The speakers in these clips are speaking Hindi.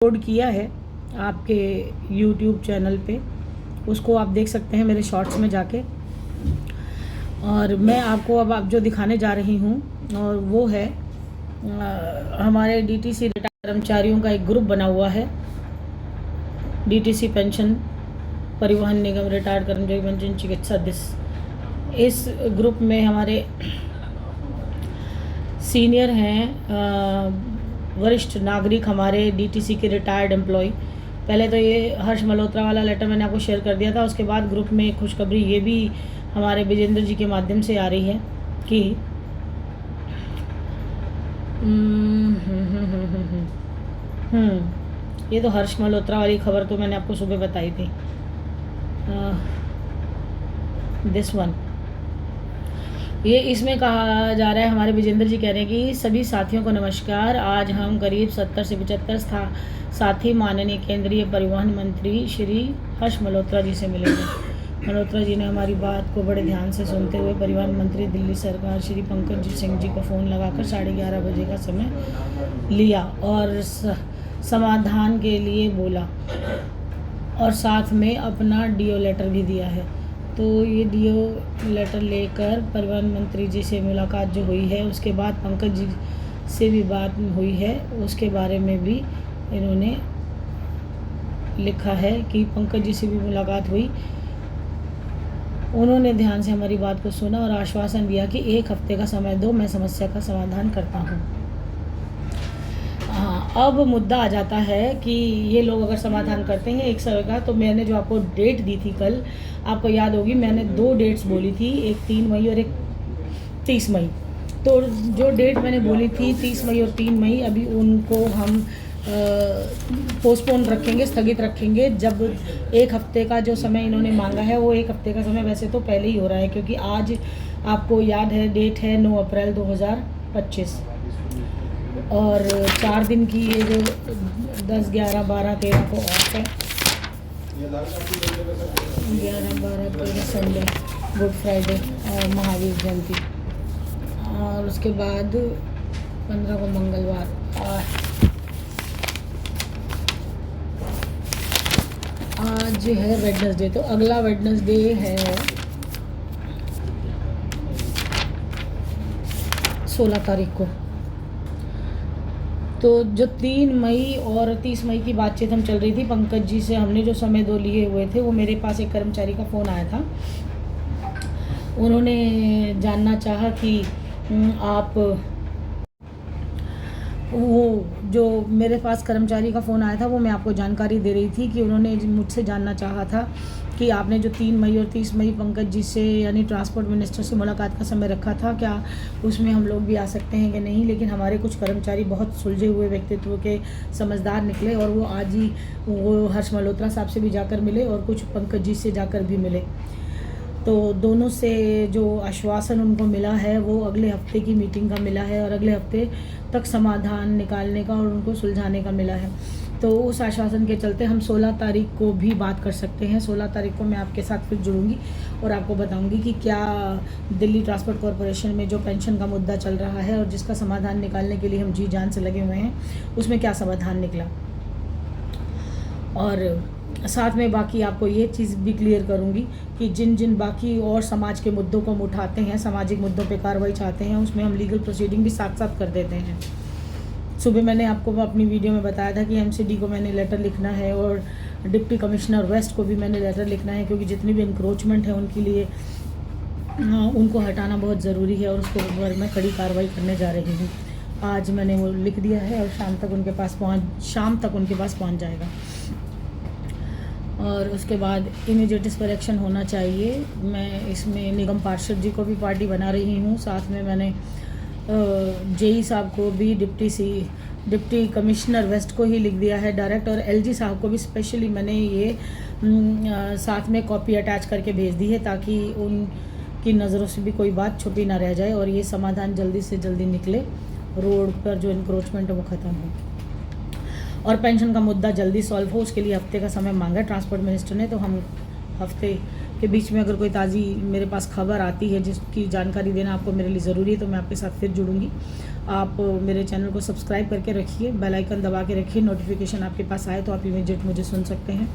अपलोड किया है आपके YouTube चैनल पे, उसको आप देख सकते हैं मेरे शॉर्ट्स में जाके। और मैं आपको अब आप जो दिखाने जा रही हूँ और वो है हमारे DTC रिटायर्ड कर्मचारियों का एक ग्रुप बना हुआ है। DTC पेंशन परिवहन निगम रिटायर्ड कर्मचारी पेंशन चिकित्सा इस ग्रुप में हमारे सीनियर हैं, वरिष्ठ नागरिक, हमारे DTC के रिटायर्ड एम्प्लॉय। पहले तो ये हर्ष मल्होत्रा वाला लेटर मैंने आपको शेयर कर दिया था। उसके बाद ग्रुप में एक खुशखबरी ये भी हमारे विजेंद्र जी के माध्यम से आ रही है कि ये तो हर्ष मल्होत्रा वाली खबर तो मैंने आपको सुबह बताई थी। दिस वन, ये इसमें कहा जा रहा है, हमारे विजेंद्र जी कह रहे हैं कि सभी साथियों को नमस्कार। आज हम करीब 70 से 75 साथी माननीय केंद्रीय परिवहन मंत्री श्री हर्ष मल्होत्रा जी से मिलेंगे। मल्होत्रा जी ने हमारी बात को बड़े ध्यान से सुनते हुए परिवहन मंत्री दिल्ली सरकार श्री पंकज सिंह जी को फ़ोन लगाकर 11:30 बजे का समय लिया और समाधान के लिए बोला और साथ में अपना DO लेटर भी दिया है। तो ये DO लेटर लेकर परिवहन मंत्री जी से मुलाकात जो हुई है, उसके बाद पंकज जी से भी बात हुई है, उसके बारे में भी इन्होंने लिखा है कि पंकज जी से भी मुलाकात हुई। उन्होंने ध्यान से हमारी बात को सुना और आश्वासन दिया कि 1 हफ्ते का समय दो, मैं समस्या का समाधान करता हूँ। हाँ, अब मुद्दा आ जाता है कि ये लोग अगर समाधान करते हैं 1 समय का, तो मैंने जो आपको डेट दी थी कल, आपको याद होगी, मैंने 2 डेट्स बोली थी, एक 3 मई और एक 30 मई। तो जो डेट मैंने बोली थी 30 मई और 3 मई, अभी उनको हम पोस्टपोन रखेंगे, स्थगित रखेंगे। जब 1 हफ्ते का जो समय इन्होंने मांगा है, वो 1 हफ्ते का समय वैसे तो पहले ही हो रहा है, क्योंकि आज आपको याद है डेट है 9 अप्रैल 2025 और 4 दिन की ये जो 10, 11, 12, 13 को ऑफ है। 11, 12, 13 संडे, गुड फ्राइडे और महावीर जयंती, और उसके बाद 15 को मंगलवार, और आज है वेडनेसडे। तो अगला वेडनेसडे है 16 तारीख को। तो जो 3 मई और 30 मई की बातचीत हम चल रही थी, पंकज जी से हमने जो समय 2 लिए हुए थे, वो मेरे पास एक कर्मचारी का फ़ोन आया था। उन्होंने जानना चाहा कि आप, वो जो मेरे पास कर्मचारी का फ़ोन आया था, वो मैं आपको जानकारी दे रही थी कि उन्होंने मुझसे जानना चाहा था कि आपने जो 3 मई और 30 मई पंकज जी से यानी ट्रांसपोर्ट मिनिस्टर से मुलाकात का समय रखा था, क्या उसमें हम लोग भी आ सकते हैं कि नहीं। लेकिन हमारे कुछ कर्मचारी बहुत सुलझे हुए व्यक्तित्व के समझदार निकले और वो आज ही वो हर्ष मल्होत्रा साहब से भी जाकर मिले और कुछ पंकज जी से जाकर भी मिले। तो दोनों से जो आश्वासन उनको मिला है, वो अगले हफ्ते की मीटिंग का मिला है और अगले हफ्ते तक समाधान निकालने का और उनको सुलझाने का मिला है। तो उस आश्वासन के चलते हम 16 तारीख को भी बात कर सकते हैं। 16 तारीख को मैं आपके साथ फिर जुड़ूंगी और आपको बताऊंगी कि क्या दिल्ली ट्रांसपोर्ट कॉरपोरेशन में जो पेंशन का मुद्दा चल रहा है और जिसका समाधान निकालने के लिए हम जी जान से लगे हुए हैं, उसमें क्या समाधान निकला। और साथ में बाकी आपको ये चीज़ भी क्लियर करूंगी कि जिन जिन बाकी और समाज के मुद्दों को हम उठाते हैं, सामाजिक मुद्दों पे कार्रवाई चाहते हैं, उसमें हम लीगल प्रोसीडिंग भी साथ साथ कर देते हैं। सुबह मैंने आपको अपनी वीडियो में बताया था कि MCD को मैंने लेटर लिखना है और डिप्टी कमिश्नर वेस्ट को भी मैंने लेटर लिखना है, क्योंकि जितनी भी इंक्रोचमेंट है उनके लिए उनको हटाना बहुत ज़रूरी है और उसके ऊपर मैं कड़ी कार्रवाई करने जा रही हूँ। आज मैंने वो लिख दिया है और शाम तक उनके पास पहुँच जाएगा। और उसके बाद इमीडिएट इस पर एक्शन होना चाहिए। मैं इसमें निगम पार्षद जी को भी पार्टी बना रही हूँ, साथ में मैंने JE साहब को भी, डिप्टी कमिश्नर वेस्ट को ही लिख दिया है डायरेक्ट, और LG साहब को भी स्पेशली मैंने ये साथ में कॉपी अटैच करके भेज दी है, ताकि उनकी नज़रों से भी कोई बात छुपी ना रह जाए और ये समाधान जल्दी से जल्दी निकले, रोड पर जो इंक्रोचमेंट है वो ख़त्म हो और पेंशन का मुद्दा जल्दी सॉल्व हो। उसके लिए हफ्ते का समय मांगा ट्रांसपोर्ट मिनिस्टर ने। तो हम हफ्ते के बीच में अगर कोई ताज़ी मेरे पास खबर आती है जिसकी जानकारी देना आपको मेरे लिए ज़रूरी है, तो मैं आपके साथ फिर जुड़ूंगी। आप मेरे चैनल को सब्सक्राइब करके रखिए, बेल आइकन दबा के रखिए, नोटिफिकेशन आपके पास आए तो आप इमीडिएट मुझे सुन सकते हैं,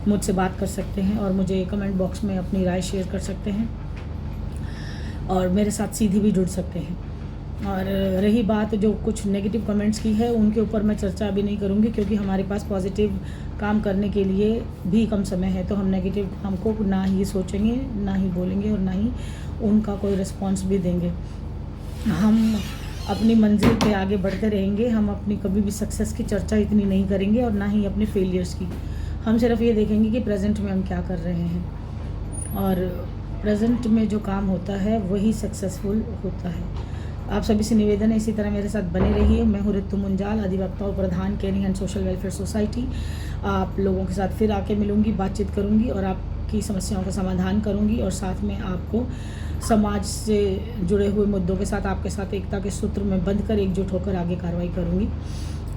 मुझसे बात कर सकते हैं और मुझे कमेंट बॉक्स में अपनी राय शेयर कर सकते हैं और मेरे साथ सीधे भी जुड़ सकते हैं। और रही बात जो कुछ नेगेटिव कमेंट्स की है, उनके ऊपर मैं चर्चा अभी नहीं करूँगी, क्योंकि हमारे पास पॉजिटिव काम करने के लिए भी कम समय है, तो हम नेगेटिव काम को ना ही सोचेंगे, ना ही बोलेंगे और ना ही उनका कोई रिस्पॉन्स भी देंगे। हम अपनी मंजिल पे आगे बढ़ते रहेंगे, हम अपनी कभी भी सक्सेस की चर्चा इतनी नहीं करेंगे और ना ही अपने फेलियर्स की। हम सिर्फ ये देखेंगे कि प्रेजेंट में हम क्या कर रहे हैं, और प्रेजेंट में जो काम होता है वही सक्सेसफुल होता है। आप सभी से निवेदन है, इसी तरह मेरे साथ बने रहिए। मैं हूँ रितु मुंजाल, अधिवक्ता और प्रधान caring and social welfare society. आप लोगों के साथ फिर आके मिलूँगी, बातचीत करूँगी और आपकी समस्याओं का समाधान करूँगी, और साथ में आपको समाज से जुड़े हुए मुद्दों के साथ आपके साथ एकता के सूत्र में बंध कर एकजुट होकर आगे कार्रवाई करूँगी।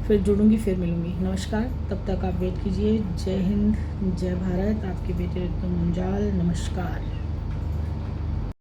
फिर जुड़ूँगी, फिर मिलूँगी। नमस्कार, तब तक आप वेट कीजिए। जय हिंद, जय भारत। आपकी बेटी रितु मुंजाल, नमस्कार।